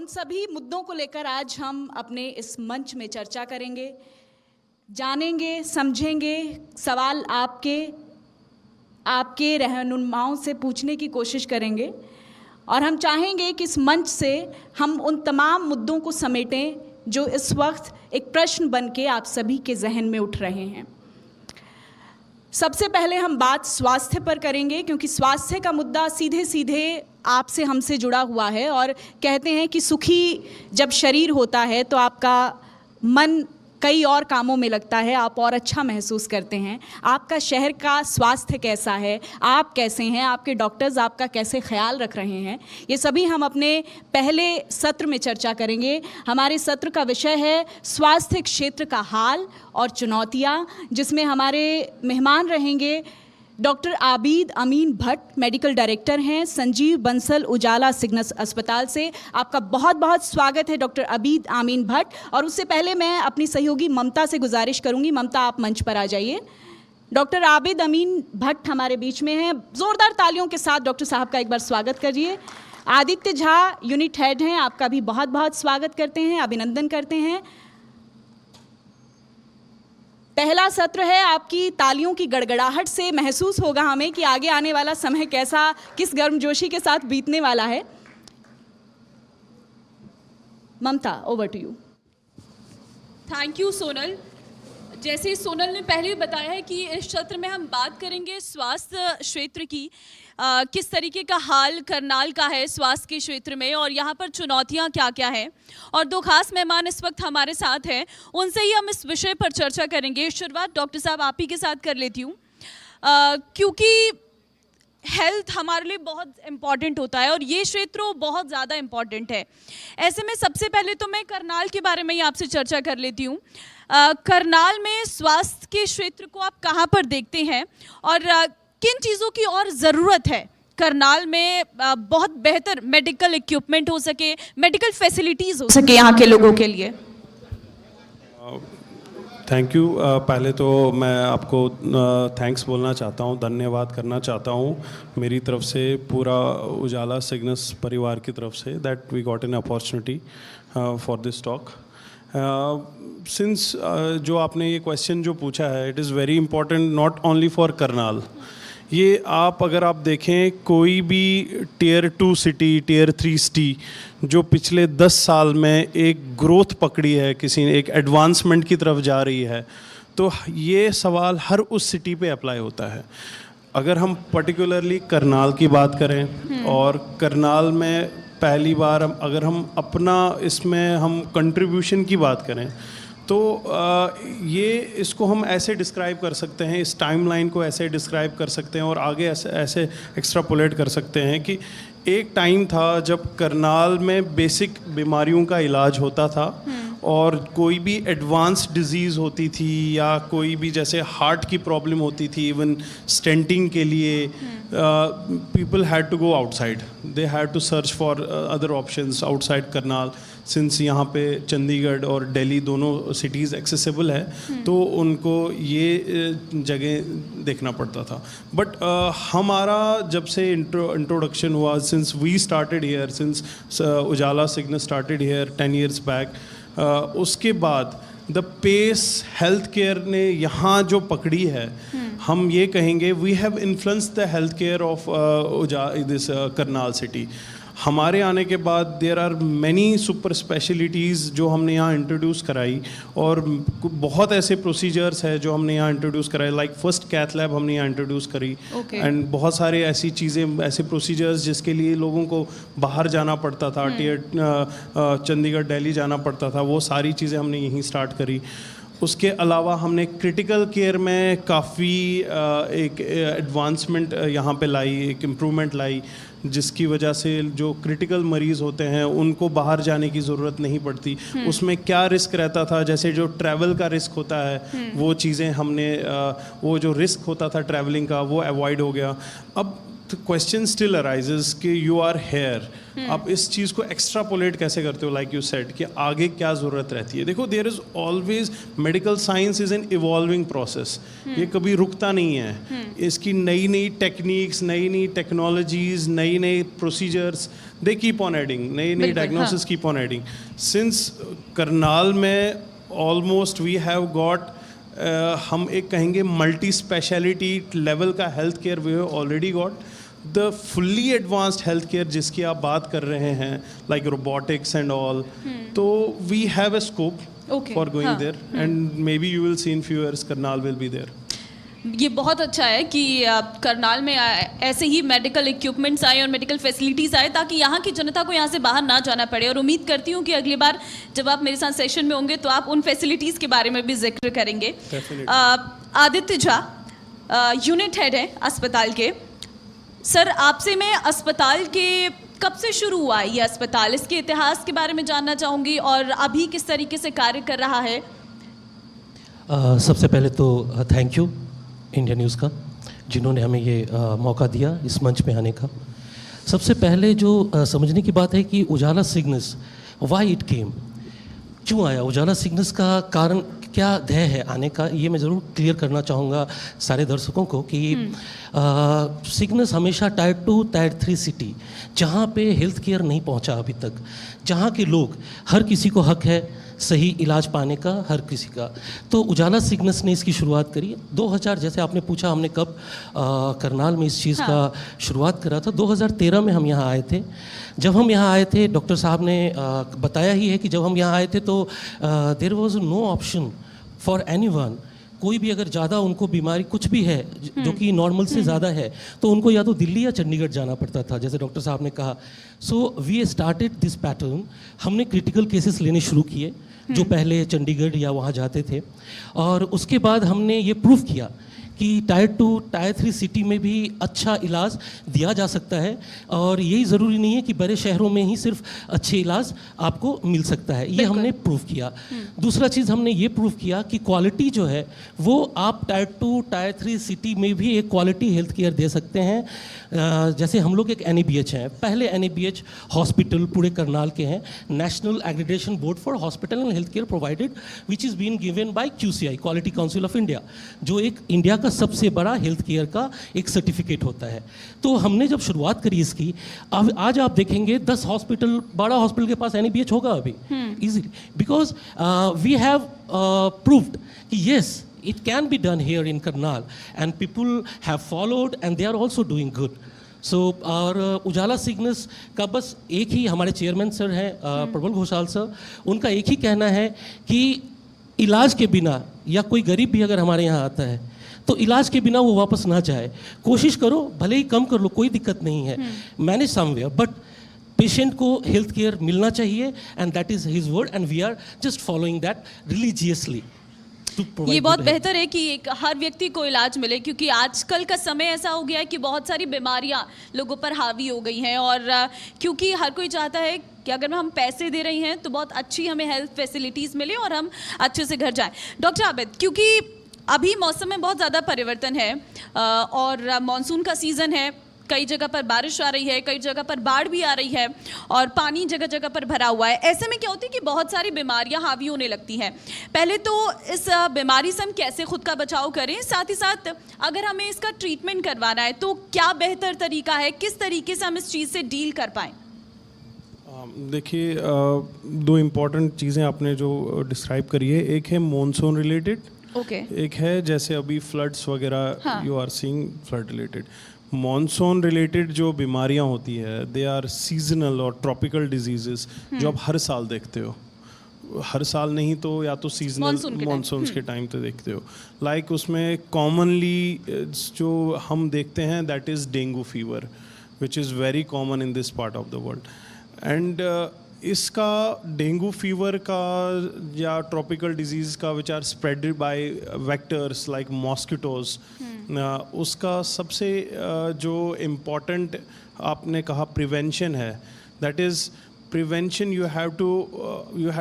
उन सभी मुद्दों को लेकर आज हम अपने इस मंच में चर्चा करेंगे, जानेंगे, समझेंगे, सवाल आपके रहनुमाओं से पूछने की कोशिश करेंगे और हम चाहेंगे कि इस मंच से हम उन तमाम मुद्दों को समेटें जो इस वक्त एक प्रश्न बन के आप सभी के जहन में उठ रहे हैं। सबसे पहले हम बात स्वास्थ्य पर करेंगे, क्योंकि स्वास्थ्य का मुद्दा सीधे सीधे आपसे हमसे जुड़ा हुआ है और कहते हैं कि सुखी जब शरीर होता है तो आपका मन कई और कामों में लगता है, आप और अच्छा महसूस करते हैं। आपका शहर का स्वास्थ्य कैसा है, आप कैसे हैं, आपके डॉक्टर्स आपका कैसे ख्याल रख रहे हैं, ये सभी हम अपने पहले सत्र में चर्चा करेंगे। हमारे सत्र का विषय है स्वास्थ्य क्षेत्र का हाल और चुनौतियाँ, जिसमें हमारे मेहमान रहेंगे डॉक्टर आबिद अमीन भट्ट, मेडिकल डायरेक्टर हैं संजीव बंसल उजाला सिग्नस अस्पताल से। आपका बहुत बहुत स्वागत है डॉक्टर आबिद अमीन भट्ट। और उससे पहले मैं अपनी सहयोगी ममता से गुजारिश करूंगी, ममता आप मंच पर आ जाइए। डॉक्टर आबिद अमीन भट्ट हमारे बीच में हैं, ज़ोरदार तालियों के साथ डॉक्टर साहब का एक बार स्वागत करिए। आदित्य झा यूनिट हेड हैं, आपका भी बहुत बहुत स्वागत करते हैं, अभिनंदन करते हैं। पहला सत्र है, आपकी तालियों की गड़गड़ाहट से महसूस होगा हमें कि आगे आने वाला समय कैसा, किस गर्मजोशी के साथ बीतने वाला है। Mamta, over to you. Thank you Sonal. जैसे सोनल ने पहले भी बताया है कि इस सत्र में हम बात करेंगे स्वास्थ्य क्षेत्र की, किस तरीके का हाल करनाल का है स्वास्थ्य के क्षेत्र में और यहाँ पर चुनौतियाँ क्या क्या हैं। और दो खास मेहमान इस वक्त हमारे साथ हैं, उनसे ही हम इस विषय पर चर्चा करेंगे। शुरुआत डॉक्टर साहब आप ही के साथ कर लेती हूँ, क्योंकि हेल्थ हमारे लिए बहुत इम्पॉर्टेंट होता है और ये क्षेत्र बहुत ज़्यादा इम्पॉर्टेंट है। ऐसे में सबसे पहले तो मैं करनाल के बारे में ही आपसे चर्चा कर लेती हूँ। करनाल में स्वास्थ्य के क्षेत्र को आप कहाँ पर देखते हैं और किन चीज़ों की और ज़रूरत है करनाल में, बहुत बेहतर मेडिकल इक्विपमेंट हो सके, मेडिकल फैसिलिटीज़ हो सके यहाँ के लोगों के लिए। Thank you. पहले तो मैं आपको थैंक्स बोलना चाहता हूँ, धन्यवाद करना चाहता हूँ मेरी तरफ से, पूरा उजाला सिग्नस परिवार की तरफ से, that we got an opportunity for this talk. Since जो आपने ये क्वेश्चन जो पूछा है, it is very important not only for Karnal. ये अगर आप देखें कोई भी टियर 2 सिटी, टियर 3 सिटी जो पिछले 10 साल में एक ग्रोथ पकड़ी है, किसी ने एक एडवांसमेंट की तरफ जा रही है, तो ये सवाल हर उस सिटी पे अप्लाई होता है। अगर हम पर्टिकुलरली करनाल की बात करें और करनाल में पहली बार अगर हम अपना इसमें हम कंट्रीब्यूशन की बात करें तो ये इसको हम ऐसे डिस्क्राइब कर सकते हैं, इस टाइमलाइन को ऐसे डिस्क्राइब कर सकते हैं और आगे ऐसे एक्स्ट्रापोलेट कर सकते हैं कि एक टाइम था जब करनाल में बेसिक बीमारियों का इलाज होता था और कोई भी एडवांस डिजीज़ होती थी या कोई भी जैसे हार्ट की प्रॉब्लम होती थी, इवन स्टेंटिंग के लिए people had to go outside, they had to search for other options outside Karnal. Since यहाँ पे चंडीगढ़ और दिल्ली दोनों सिटीज़ एक्सेसिबल है तो उनको ये जगह देखना पड़ता था। बट हमारा जब से इंट्रोडक्शन हुआ, since we started here, since Ujala Cygnus started here 10 years back, उसके बाद द पेस हेल्थ केयर ने यहाँ जो पकड़ी है, हम ये कहेंगे we have influenced the health care of this Karnal city. हमारे आने के बाद there are many super specialities जो हमने यहाँ इंट्रोड्यूस कराई और बहुत ऐसे प्रोसीजर्स है जो हमने यहाँ इंट्रोड्यूस कराए, लाइक फर्स्ट कैथ लैब हमने यहाँ इंट्रोड्यूस करी एंड बहुत सारे ऐसी चीज़ें, ऐसे प्रोसीजर्स जिसके लिए लोगों को बाहर जाना पड़ता था, चंडीगढ़ दिल्ली जाना पड़ता था, वो सारी चीज़ें हमने यहीं स्टार्ट करी। उसके अलावा हमने क्रिटिकल केयर में काफ़ी एक एडवांसमेंट यहाँ पे लाई, एक इम्प्रूवमेंट लाई, जिसकी वजह से जो क्रिटिकल मरीज़ होते हैं उनको बाहर जाने की ज़रूरत नहीं पड़ती। उसमें क्या रिस्क रहता था, जैसे जो ट्रैवल का रिस्क होता है वो चीज़ें हमने वो जो रिस्क होता था ट्रैवलिंग का वो अवॉइड हो गया। अब क्वेश्चन स्टिल अराइजेस कि यू आर हेयर, आप इस चीज़ को एक्स्ट्रापोलेट कैसे करते हो, लाइक यू सेड कि आगे क्या ज़रूरत रहती है. देखो, there is always, medical science is an evolving process, ये कभी रुकता नहीं है. इसकी नई नई टेक्निक्स, नई नई टेक्नोलॉजीज, नई नई procedures, they keep on adding, नई नई diagnosis keep on adding. Since Karnal में ऑलमोस्ट वी हैव गॉट, हम एक कहेंगे मल्टी स्पेशलिटी लेवल का health care we have already got. The fully advanced health care जिसकी आप बात कर रहे हैं, लाइक रोबोटिक्स एंड ऑल, तो we have a scope for going there, and maybe you will see in few years Karnal will be there. ये बहुत अच्छा है कि करनाल में ऐसे ही मेडिकल इक्विपमेंट्स आए और मेडिकल फैसिलिटीज़ आए ताकि यहाँ की जनता को यहाँ से बाहर ना जाना पड़े. और उम्मीद करती हूँ कि अगली बार जब आप मेरे साथ सेशन में होंगे तो आप उन फैसिलिटीज़ के बारे में भी जिक्र करेंगे. आदित्य झा यूनिट हेड है अस्पताल के. सर, आपसे मैं अस्पताल के कब से शुरू हुआ है ये अस्पताल, इसके इतिहास के बारे में जानना चाहूँगी और अभी किस तरीके से कार्य कर रहा है. सबसे पहले तो थैंक यू इंडिया न्यूज़ का, जिन्होंने हमें ये मौका दिया इस मंच पे आने का. सबसे पहले जो समझने की बात है कि उजाला सिग्नस, व्हाई इट केम, क्यों आया उजाला सिग्नस का कारण क्या ध्येय है आने का, ये मैं ज़रूर क्लियर करना चाहूँगा सारे दर्शकों को कि सिग्नस हमेशा टायर 2 टायर 3 सिटी, जहाँ पे हेल्थ केयर नहीं पहुँचा अभी तक, जहाँ के लोग, हर किसी को हक है सही इलाज पाने का, हर किसी का. तो उजाला सिग्नस ने इसकी शुरुआत करी 2000, जैसे आपने पूछा हमने कब करनाल में इस चीज़ का शुरुआत करा था. 2013 में हम यहाँ आए थे. जब हम यहाँ आए थे, डॉक्टर साहब ने बताया ही है कि जब हम यहाँ आए थे तो there was no option for anyone. कोई भी अगर ज़्यादा उनको बीमारी कुछ भी है जो कि नॉर्मल से ज़्यादा है तो उनको या तो दिल्ली या चंडीगढ़ जाना पड़ता था, जैसे डॉक्टर साहब ने कहा. So we started this pattern. हमने क्रिटिकल केसेस लेने शुरू किए जो पहले चंडीगढ़ या वहाँ जाते थे, और उसके बाद हमने ये प्रूव किया कि टायर 2 टायर 3 सिटी में भी अच्छा इलाज दिया जा सकता है, और यही ज़रूरी नहीं है कि बड़े शहरों में ही सिर्फ अच्छे इलाज आपको मिल सकता है. ये हमने प्रूव किया. दूसरा चीज़ हमने ये प्रूव किया कि क्वालिटी जो है वो आप टायर 2 टायर 3 सिटी में भी एक क्वालिटी हेल्थ केयर दे सकते हैं. जैसे हम लोग एक NABH हैं, पहले NABH हॉस्पिटल पूरे करनाल के हैं, national accreditation board for hospital and health care provided, which is been given by QCI, quality council of India, जो एक इंडिया का सबसे बड़ा हेल्थ केयर का एक सर्टिफिकेट होता है. तो हमने जब शुरुआत करी इसकी, आज आप देखेंगे 10 हॉस्पिटल, बड़ा हॉस्पिटल के पास NABH होगा अभी easily, because we have proved कि yes it can be done here in Karnal, and people have followed and they are also doing good. So और उजाला सिग्नस का बस एक ही, हमारे चेयरमैन सर हैं प्रबल घोषाल सर, उनका एक ही कहना है कि इलाज के बिना, या कोई गरीब भी अगर हमारे यहाँ आता है तो इलाज के बिना वो वापस ना जाए. कोशिश करो, भले ही कम कर लो, कोई दिक्कत नहीं है, मैनेज समवेयर, बट पेशेंट को हेल्थ केयर मिलना चाहिए, and that is his word, and we are just following that religiously. ये बहुत बेहतर है कि एक हर व्यक्ति को इलाज मिले, क्योंकि आजकल का समय ऐसा हो गया है कि बहुत सारी बीमारियां लोगों पर हावी हो गई हैं, और क्योंकि हर कोई चाहता है कि अगर हम पैसे दे रहे हैं तो बहुत अच्छी हमें हेल्थ फैसिलिटीज़ मिले और हम अच्छे से घर जाएं. डॉक्टर आबिद, क्योंकि अभी मौसम में बहुत ज़्यादा परिवर्तन है और मानसून का सीज़न है, कई जगह पर बारिश आ रही है, कई जगह पर बाढ़ भी आ रही है और पानी जगह जगह पर भरा हुआ है. ऐसे में क्या होती है कि बहुत सारी बीमारियां हावी होने लगती हैं. पहले तो इस बीमारी से हम कैसे खुद का बचाव करें, साथ ही साथ अगर हमें इसका ट्रीटमेंट करवाना है तो क्या बेहतर तरीका है, किस तरीके से हम इस चीज़ से डील कर पाएँ. देखिए, 2 इम्पॉर्टेंट चीज़ें आपने जो डिस्क्राइब करी है, एक है मॉनसून रिलेटेड, एक है जैसे अभी फ्लड्स वगैरह you are seeing flood related. Monsoon related जो बीमारियां होती है, दे आर सीजनल और ट्रॉपिकल डिजीजेस जो आप हर साल देखते हो. हर साल नहीं तो या तो सीजनल मॉनसून्स के टाइम पे देखते हो. लाइक उसमें कॉमनली जो हम देखते हैं that is dengue fever, which is very common in this part of the world. And इसका डेंगू फीवर का या ट्रॉपिकल डिजीज़ का which are spreaded by vectors like mosquitoes, उसका सबसे जो इम्पॉर्टेंट आपने कहा प्रिवेंशन है, that is prevention. You have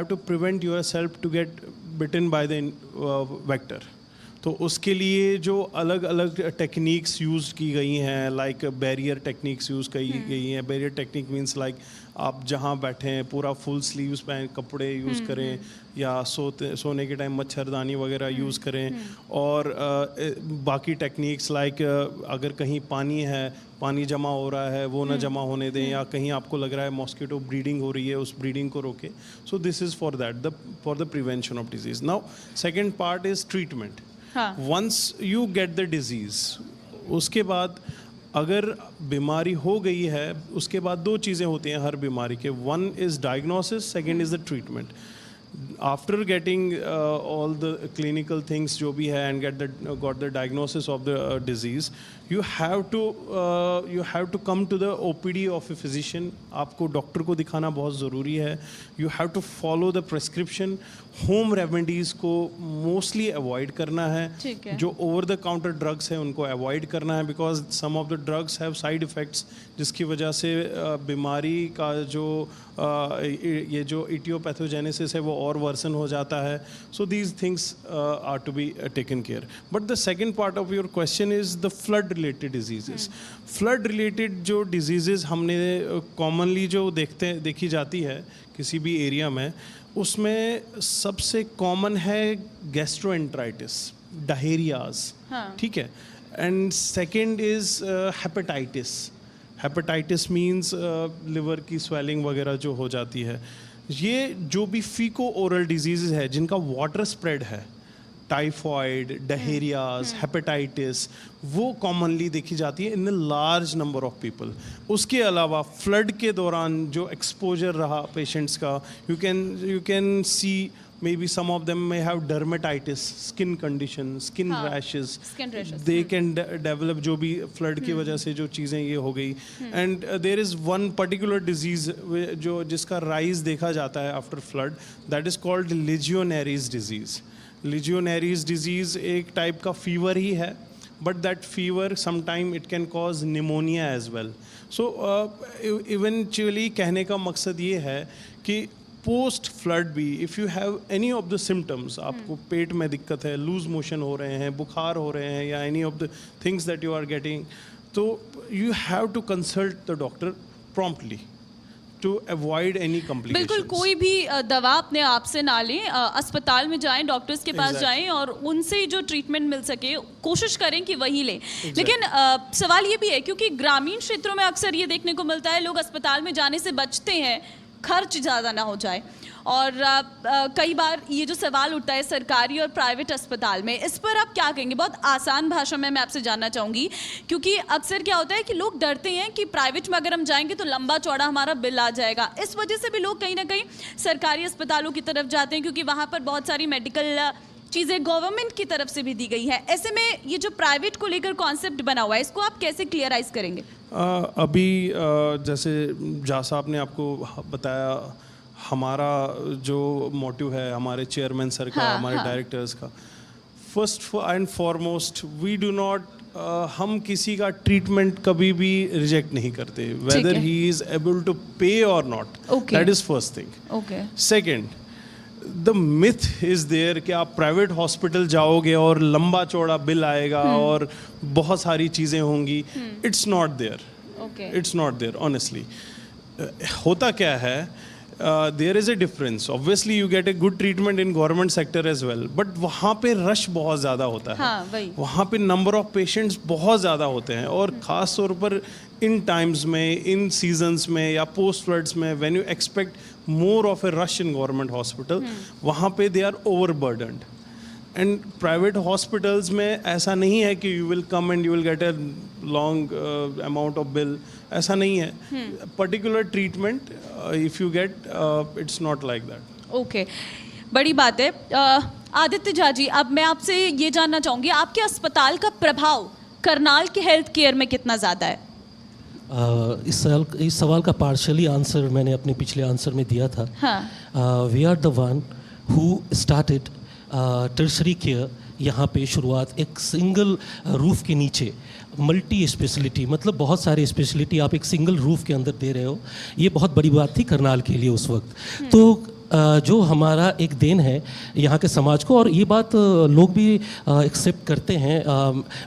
to prevent yourself to get bitten by the vector. तो उसके लिए जो अलग अलग टेक्निक्स यूज़ की गई हैं, लाइक बैरियर टेक्निक्स यूज़ की गई हैं. बैरियर टेक्निक मीन्स लाइक आप जहाँ बैठे हैं पूरा फुल स्लीव्स पहन कपड़े यूज़ करें, या सोने के टाइम मच्छरदानी वगैरह यूज़ करें. और बाकी टेक्निक्स लाइक अगर कहीं पानी जमा हो रहा है वो ना जमा होने दें, या कहीं आपको लग रहा है मॉस्किटो ब्रीडिंग हो रही है उस ब्रीडिंग को रोके. So this is for that, for the prevention of disease. Now second part is treatment. Once you get the disease, उसके बाद अगर बीमारी हो गई है, उसके बाद दो चीज़ें होती हैं हर बीमारी के. One is diagnosis, second is the treatment. After getting all the clinical things जो भी है and got the diagnosis of the disease, you have to come to the OPD of a physician. आपको डॉक्टर को दिखाना बहुत ज़रूरी है. You have to follow the prescription. Home remedies को मोस्टली अवॉइड करना है. जो ओवर द काउंटर ड्रग्स हैं उनको अवॉइड करना है, because some of the drugs have side effects जिसकी वजह से बीमारी का ये जो इटियोपैथोजेनेसिस है वो और वर्सन हो जाता है. So these things are to be taken care. But the second part of your question is the flood related diseases. Flood related जो डिजीज़ेस हमने कॉमनली जो देखी जाती है किसी भी एरिया में, उसमें सबसे कॉमन है गैस्ट्रोएंटराइटिस, डायरियाज. ठीक है. And second is hepatitis. Hepatitis means liver की स्वेलिंग वगैरह जो हो जाती है. ये जो भी फीको ओरल डिजीज़ है जिनका वाटर स्प्रेड है, टाइफॉइड, डायरियाज, हेपेटाइटिस, वो कॉमनली देखी जाती है in a large number of people. उसके अलावा फ्लड के दौरान जो एक्सपोजर रहा पेशेंट्स का, you can see maybe some of them may have dermatitis, skin condition, skin rashes. They can develop जो भी flood की वजह से जो चीज़ें ये हो गई. And there is one particular disease जो जिसका rise देखा जाता है after flood, that is called Legionnaires disease. Legionnaires disease एक type का fever ही है, but that fever sometime it can cause pneumonia as well. So eventually कहने का मकसद ये है कि पोस्ट फ्लड भी if you have any of the symptoms, आपको पेट में दिक्कत है, लूज मोशन हो रहे हैं, बुखार हो रहे हैं, या any of the things that you are getting, तो you have to consult the doctor promptly to avoid any complications. बिल्कुल, कोई भी दवा अपने आप से ना लें, अस्पताल में जाएं, डॉक्टर्स के पास जाएं और उनसे जो ट्रीटमेंट मिल सके कोशिश करें कि वही लें. लेकिन सवाल ये भी है, क्योंकि ग्रामीण क्षेत्रों में अक्सर ये देखने को मिलता है लोग अस्पताल में जाने से बचते हैं, खर्च ज़्यादा ना हो जाए. और कई बार ये जो सवाल उठता है सरकारी और प्राइवेट अस्पताल में, इस पर आप क्या कहेंगे? बहुत आसान भाषा में मैं आपसे जानना चाहूँगी, क्योंकि अक्सर क्या होता है कि लोग डरते हैं कि प्राइवेट में अगर हम जाएंगे तो लंबा चौड़ा हमारा बिल आ जाएगा. इस वजह से भी लोग कहीं ना कहीं सरकारी अस्पतालों की तरफ जाते हैं, क्योंकि वहाँ पर बहुत सारी मेडिकल चीज़ें गवर्नमेंट की तरफ से भी दी गई है. ऐसे में ये जो प्राइवेट को लेकर कॉन्सेप्ट बना हुआ है, इसको आप कैसे क्लियराइज करेंगे? अभी जैसे जा साहब ने आपको बताया, हमारा जो मोटिव है हमारे चेयरमैन सर का, हमारे डायरेक्टर्स का, first and foremost we do not, हम किसी का ट्रीटमेंट कभी भी रिजेक्ट नहीं करते, whether he is able to pay or not. That is first thing. Second, the myth is there कि आप प्राइवेट हॉस्पिटल जाओगे और लंबा चौड़ा बिल आएगा और बहुत सारी चीज़ें होंगी. It's not there. It's not there honestly. होता क्या है, there is a difference. Obviously you get a good treatment in government sector as well, but वहाँ पे रश बहुत ज़्यादा होता है. वहाँ पे नंबर ऑफ पेशेंट्स बहुत ज़्यादा होते हैं, और ख़ास तौर पर इन टाइम्स में, इन सीजन्स में या पोस्ट फ्लड्स में, when you expect more of a rush in government hospital, वहाँ पे they are overburdened. And private hospitals में ऐसा नहीं है कि you will come and you will get a long amount of bill. ऐसा नहीं है. Particular treatment if you get, it's not like that. Okay, बड़ी बात है. आदित्य झा जी, अब मैं आपसे ये जानना चाहूँगी, आपके अस्पताल का प्रभाव करनाल के हेल्थ केयर में कितना ज़्यादा है? इस सवाल का पार्शली आंसर मैंने अपने पिछले आंसर में दिया था. We are the one who started tertiary care. यहाँ पे शुरुआत एक सिंगल रूफ के नीचे, मल्टी स्पेशलिटी, मतलब बहुत सारे स्पेशलिटी आप एक सिंगल रूफ के अंदर दे रहे हो. ये बहुत बड़ी बात थी करनाल के लिए उस वक्त. तो जो हमारा एक देन है यहाँ के समाज को, और ये बात लोग भी एक्सेप्ट करते हैं।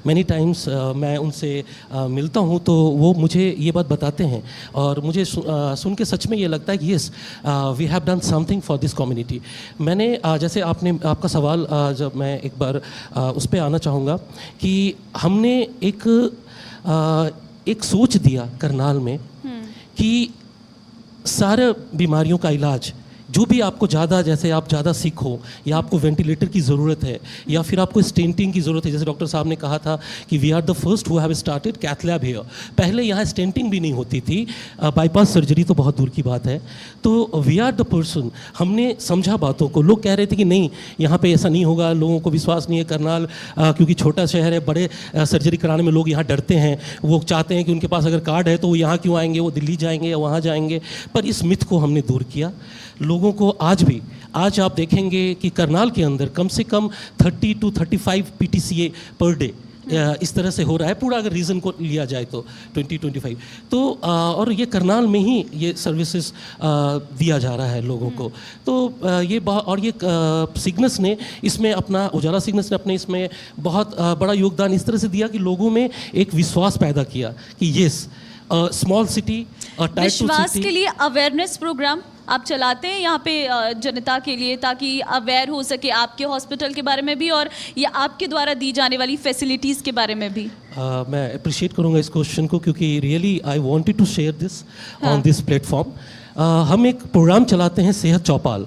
मैनी टाइम्स मैं उनसे मिलता हूँ तो वो मुझे ये बात बताते हैं, और मुझे सुन के सच में ये लगता है कि yes we have done something for this community. मैंने जैसे आपका सवाल जब मैं एक बार उस पर आना चाहूँगा कि हमने एक सोच दिया करनाल में कि सारे बीमारियों का इलाज, जो भी आपको ज़्यादा, जैसे आप ज़्यादा सिक हो या आपको वेंटिलेटर की ज़रूरत है या फिर आपको स्टेंटिंग की ज़रूरत है, जैसे डॉक्टर साहब ने कहा था कि we are the first who have started cath lab here. पहले यहाँ स्टेंटिंग भी नहीं होती थी, बाईपास सर्जरी तो बहुत दूर की बात है। तो वी आर द पर्सन, हमने समझा बातों को। लोग कह रहे थे कि नहीं यहाँ पे ऐसा नहीं होगा, लोगों को विश्वास नहीं है करनाल क्योंकि छोटा शहर है, बड़े सर्जरी कराने में लोग यहाँ डरते हैं, वो चाहते हैं कि उनके पास अगर कार्ड है तो वो यहाँ क्यों आएंगे, वो दिल्ली जाएंगे या वहाँ जाएंगे। पर इस मिथ को हमने दूर किया। लोगों को आज आप देखेंगे कि करनाल के अंदर कम से कम 30 to 35 PTCA पर डे इस तरह से हो रहा है, पूरा अगर रीजन को लिया जाए तो 20-25। तो और ये करनाल में ही ये सर्विसेज दिया जा रहा है लोगों को। तो और ये सिग्नस ने इसमें अपना, उजाला सिग्नस ने अपने इसमें बहुत बड़ा योगदान इस तरह से दिया कि लोगों में एक विश्वास पैदा किया कि येस स्मॉल सिटी, विश्वास के लिए अवेयरनेस प्रोग्राम आप चलाते हैं यहाँ पे जनता के लिए, ताकि अवेयर हो सके आपके हॉस्पिटल के बारे में भी और या आपके द्वारा दी जाने वाली फैसिलिटीज़ के बारे में भी। मैं अप्रिशिएट करूँगा इस क्वेश्चन को, क्योंकि really I wanted to share this on this platform. हम एक प्रोग्राम चलाते हैं सेहत चौपाल।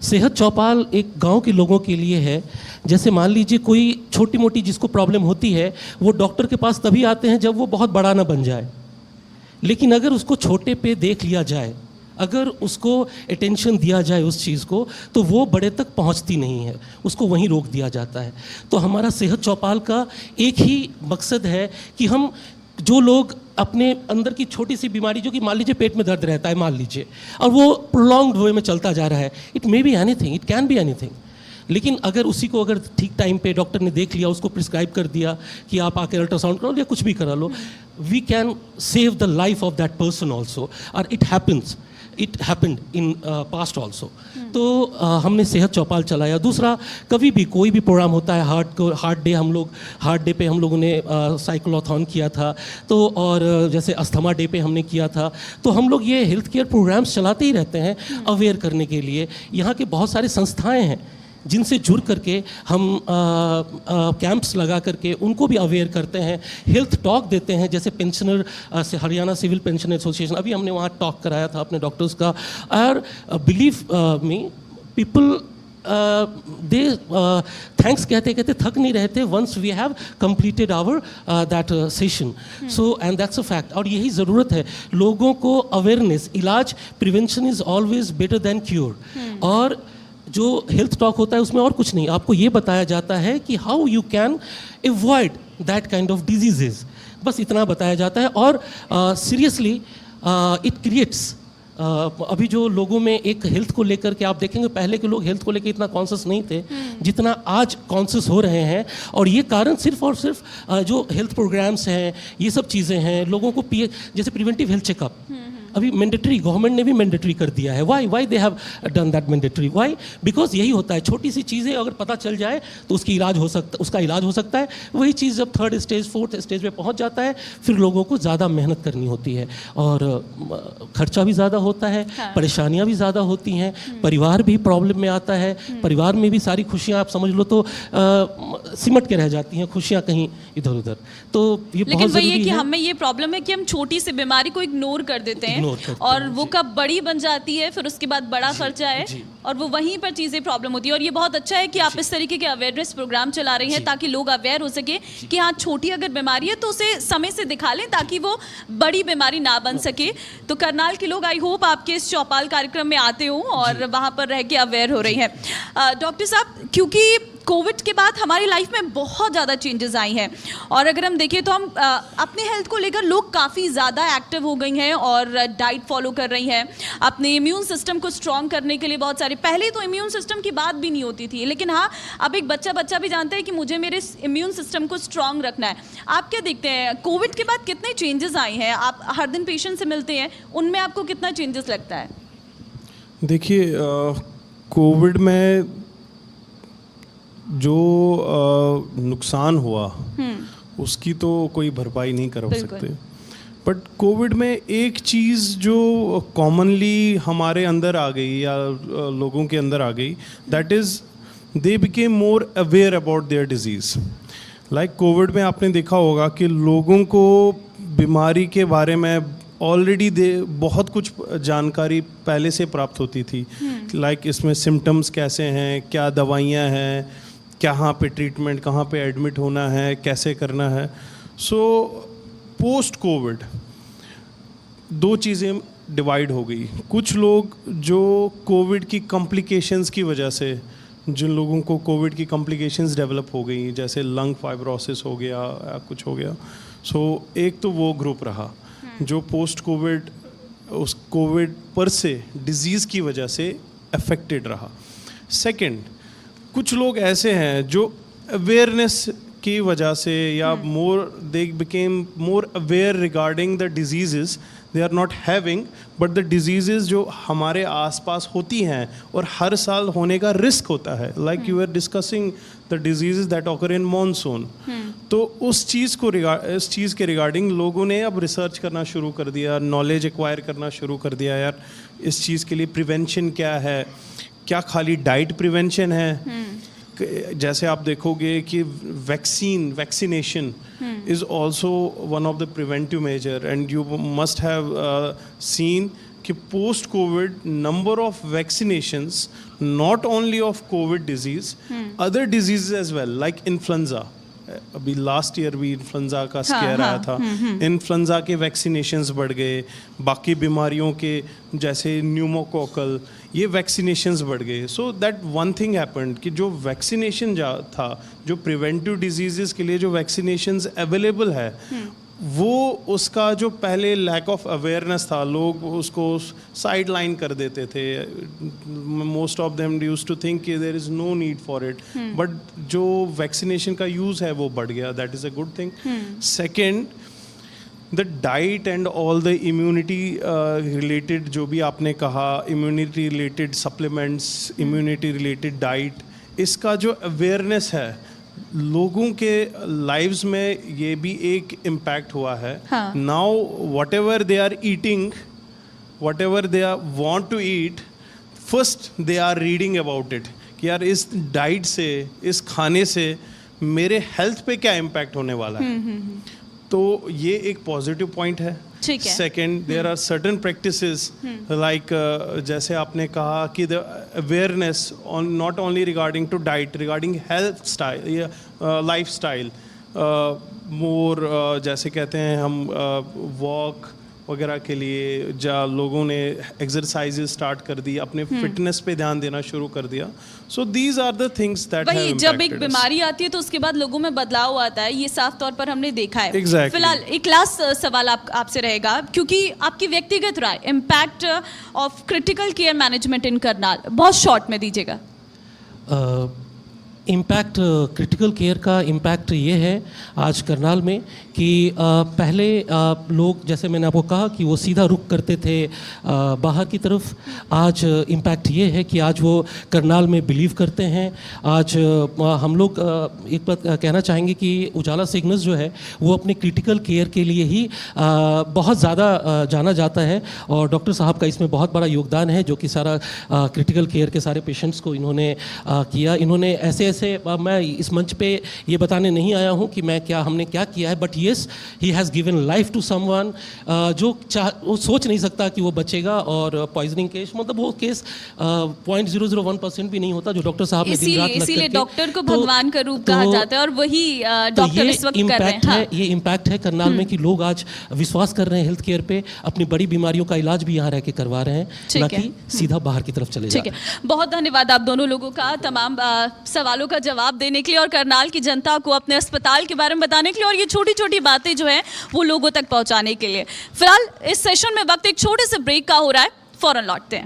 सेहत चौपाल एक गांव के लोगों के लिए है। जैसे मान लीजिए कोई छोटी मोटी जिसको प्रॉब्लम होती है, वो डॉक्टर के पास तभी आते हैं जब वो बहुत बड़ा ना बन जाए, लेकिन अगर उसको छोटे पे देख लिया जाए, अगर उसको अटेंशन दिया जाए उस चीज़ को, तो वो बड़े तक पहुंचती नहीं है, उसको वहीं रोक दिया जाता है। तो हमारा सेहत चौपाल का एक ही मकसद है कि हम जो लोग अपने अंदर की छोटी सी बीमारी, जो कि मान लीजिए पेट में दर्द रहता है मान लीजिए, और वो प्रोलॉन्ग्ड वे में चलता जा रहा है, it may be anything, it can be anything, लेकिन अगर उसी को अगर ठीक टाइम पे डॉक्टर ने देख लिया, उसको प्रिस्क्राइब कर दिया कि आप आके अल्ट्रासाउंड करो या कुछ भी करा लो, we can save the life of that person also. और it happened in past also. तो हमने सेहत चौपाल चलाया। दूसरा, कभी भी कोई भी प्रोग्राम होता है, हार्ट डे पे हम लोगों ने साइक्लोथॉन किया था, तो और जैसे अस्थमा डे पे हमने किया था। तो हम लोग ये हेल्थ केयर प्रोग्राम्स चलाते ही रहते हैं अवेयर करने के लिए। यहाँ के बहुत सारी संस्थाएं हैं जिनसे जुड़ करके हम कैंप्स लगा करके उनको भी अवेयर करते हैं, हेल्थ टॉक देते हैं। जैसे पेंशनर से हरियाणा सिविल पेंशन एसोसिएशन, अभी हमने वहाँ टॉक कराया था अपने डॉक्टर्स का। और believe me, people they thanks कहते कहते थक नहीं रहते once we have completed our that session. So and that's a fact. और यही ज़रूरत है लोगों को, अवेयरनेस। इलाज, prevention is always better than cure. और जो हेल्थ टॉक होता है उसमें और कुछ नहीं, आपको ये बताया जाता है कि how you can avoid that kind of diseases, बस इतना बताया जाता है। और सीरियसली इट क्रिएट्स अभी जो लोगों में एक हेल्थ को लेकर के, आप देखेंगे पहले के लोग हेल्थ को लेकर इतना कॉन्शियस नहीं थे जितना आज कॉन्शियस हो रहे हैं। और ये कारण सिर्फ और सिर्फ जो हेल्थ प्रोग्राम्स हैं, ये सब चीज़ें हैं। लोगों को जैसे प्रिवेंटिव हेल्थ चेकअप अभी मैंडेटरी, गवर्नमेंट ने भी मैंडेटरी कर दिया है। Why they have done that mandatory? Why? Because यही होता है, छोटी सी चीज़ें अगर पता चल जाए तो उसका इलाज हो सकता है। वही चीज़ जब 3rd स्टेज 4th स्टेज पे पहुंच जाता है, फिर लोगों को ज़्यादा मेहनत करनी होती है और खर्चा भी ज़्यादा होता है, परेशानियाँ भी ज़्यादा होती हैं, परिवार भी प्रॉब्लम में आता है, परिवार में भी सारी खुशियाँ आप समझ लो तो सिमट के रह जाती हैं, खुशियाँ कहीं इधर उधर। तो ये लेकिन वही है कि हमें ये प्रॉब्लम है कि हम छोटी सी बीमारी को इग्नोर कर देते हैं और वो कब बड़ी बन जाती है, फिर उसके बाद बड़ा खर्चा है और वो वहीं पर चीज़ें प्रॉब्लम होती है। और ये बहुत अच्छा है कि आप इस तरीके के अवेयरनेस प्रोग्राम चला रही हैं ताकि लोग अवेयर हो सके कि हाँ, छोटी अगर बीमारी है तो उसे समय से दिखा लें ताकि वो बड़ी बीमारी ना बन सके। तो करनाल के लोग आई होप आपके इस चौपाल कार्यक्रम में आते हों और वहाँ पर रह के अवेयर हो रही हैं। डॉक्टर साहब, क्योंकि कोविड के बाद हमारी लाइफ में बहुत ज़्यादा चेंजेस आई हैं और अगर हम देखें तो हम अपने हेल्थ को लेकर लोग काफ़ी ज़्यादा एक्टिव हो गई हैं और डाइट फॉलो कर रही हैं। अपने इम्यून सिस्टम को स्ट्रॉन्ग करने के लिए बहुत सारे, पहले तो इम्यून सिस्टम की बात भी नहीं होती थी, लेकिन हाँ, अब एक बच्चा भी जानता है कि मुझे मेरे इम्यून सिस्टम को स्ट्रॉन्ग रखना है। आप क्या देखते हैं, कोविड के बाद कितने चेंजेस आए हैं? आप हर दिन पेशेंट से मिलते हैं, उनमें आपको कितना चेंजेस लगता है? देखिए कोविड में जो नुकसान हुआ उसकी तो कोई भरपाई नहीं कर बिल्कुल। सकते, बट कोविड में एक चीज़ जो कॉमनली हमारे अंदर आ गई या लोगों के अंदर आ गई, that is they became more aware about their disease. Like Covid में आपने देखा होगा कि लोगों को बीमारी के बारे में ऑलरेडी बहुत कुछ जानकारी पहले से प्राप्त होती थी। लाइक इसमें सिम्टम्स कैसे हैं, क्या दवाइयाँ हैं, कहाँ पे ट्रीटमेंट, कहाँ पे एडमिट होना है, कैसे करना है। सो पोस्ट कोविड दो चीज़ें डिवाइड हो गई। कुछ लोग जो कोविड की कॉम्प्लिकेशंस की वजह से, जिन लोगों को कोविड की कॉम्प्लिकेशंस डेवलप हो गई, जैसे लंग फाइब्रोसिस हो गया या कुछ हो गया, सो एक तो वो ग्रुप रहा जो पोस्ट कोविड उस कोविड पर से डिजीज़ की वजह से अफेक्टेड रहा। सेकंड, कुछ लोग ऐसे हैं जो अवेयरनेस की वजह से या more they became more aware regarding the diseases they are not having, but the diseases जो हमारे आसपास होती हैं और हर साल होने का रिस्क होता है, like you are discussing the diseases that occur in monsoon. तो उस चीज़ को इस चीज़ के रिगार्डिंग लोगों ने अब रिसर्च करना शुरू कर दिया, नॉलेज एक्वायर करना शुरू कर दिया। यार इस चीज़ के लिए प्रिवेंशन क्या है, क्या खाली डाइट प्रिवेंशन है? जैसे आप देखोगे कि vaccination is also one of the preventive measure, and you must have seen कि post COVID number of vaccinations not only of COVID disease, other diseases as well, like influenza. अभी last year भी influenza का square आया था, influenza के vaccinations बढ़ गए, बाकी बीमारियों के जैसे न्यूमोकोकल ये वैक्सीनेशंस बढ़ गए। So that one thing happened कि जो वैक्सीनेशन था, जो प्रिवेंटिव डिजीजेस के लिए जो वैक्सीनेशंस अवेलेबल है, वो उसका जो पहले लैक ऑफ अवेयरनेस था, लोग उसको साइड लाइन कर देते थे। Most of them used to think कि there is no need for it, but जो वैक्सीनेशन का यूज़ है वो बढ़ गया, that is a good thing. Second, the diet and all the immunity related जो भी आपने कहा, immunity related supplements, immunity related diet, इसका जो अवेयरनेस है लोगों के लाइव्स में ये भी एक इम्पैक्ट हुआ है। Now whatever they are eating, whatever they are want to eat, first they are reading about it कि यार इस डाइट से, इस खाने से मेरे हेल्थ पे क्या इम्पैक्ट होने वाला है। तो ये एक पॉजिटिव पॉइंट है। Second, there are certain practices like जैसे आपने कहा कि the awareness on not only regarding to diet, regarding health style, life style, more जैसे कहते हैं हम वॉक वगैरह के लिए जहाँ लोगों ने एक्सरसाइजेज स्टार्ट कर दी, अपने फिटनेस पे ध्यान देना शुरू कर दिया। So these are the things that वही जब एक बीमारी आती है तो उसके बाद लोगों में बदलाव आता है, ये साफ तौर पर हमने देखा है। Exactly. फिलहाल एक लास्ट सवाल आपसे रहेगा, क्योंकि आपकी व्यक्तिगत राय, impact of critical care management in Karnal, बहुत शॉर्ट में दीजिएगा। इम्पैक्ट क्रिटिकल केयर का इम्पैक्ट ये है आज करनाल में कि पहले लोग, जैसे मैंने आपको कहा कि वो सीधा रुख करते थे बाहर की तरफ, आज इम्पैक्ट ये है कि आज वो करनाल में बिलीव करते हैं। आज हम लोग एक बात कहना चाहेंगे कि उजाला सिग्नल्स जो है वो अपने क्रिटिकल केयर के लिए ही बहुत ज़्यादा जाना जाता है, और डॉक्टर साहब का इसमें बहुत बड़ा योगदान है, जो कि सारा क्रिटिकल केयर के सारे पेशेंट्स को इन्होंने किया। इन्होंने ऐसे मैं इस मंच पे ये बताने नहीं आया हूँ कि हमने क्या किया है, but yes he has given life to someone जो वो सोच नहीं सकता कि वो बचेगा, और पॉइजनिंग केस, मतलब वो केस 0.001% भी नहीं होता जो डॉक्टर साहब ने दिन रात लग इसीलिए करके, डॉक्टर को भगवान का रूप कहा जाता है, और वही डॉक्टर इस वक्त कर रहे हैं। हाँ। ये इम्पैक्ट है करनाल में कि लोग आज विश्वास कर रहे हैं हेल्थ केयर पे, अपनी बड़ी बीमारियों का इलाज भी यहाँ रह के करवा रहे हैं, ना कि सीधा बाहर की तरफ चले जा रहे हैं। बहुत धन्यवाद आप दोनों लोगों का तमाम सवालों का जवाब देने के लिए, और करनाल की जनता को अपने अस्पताल के बारे में बताने के लिए, और ये छोटी छोटी बातें जो हैं वो लोगों तक पहुंचाने के लिए। फिलहाल इस सेशन में वक्त एक छोटे से ब्रेक का हो रहा है, फौरन लौटते हैं।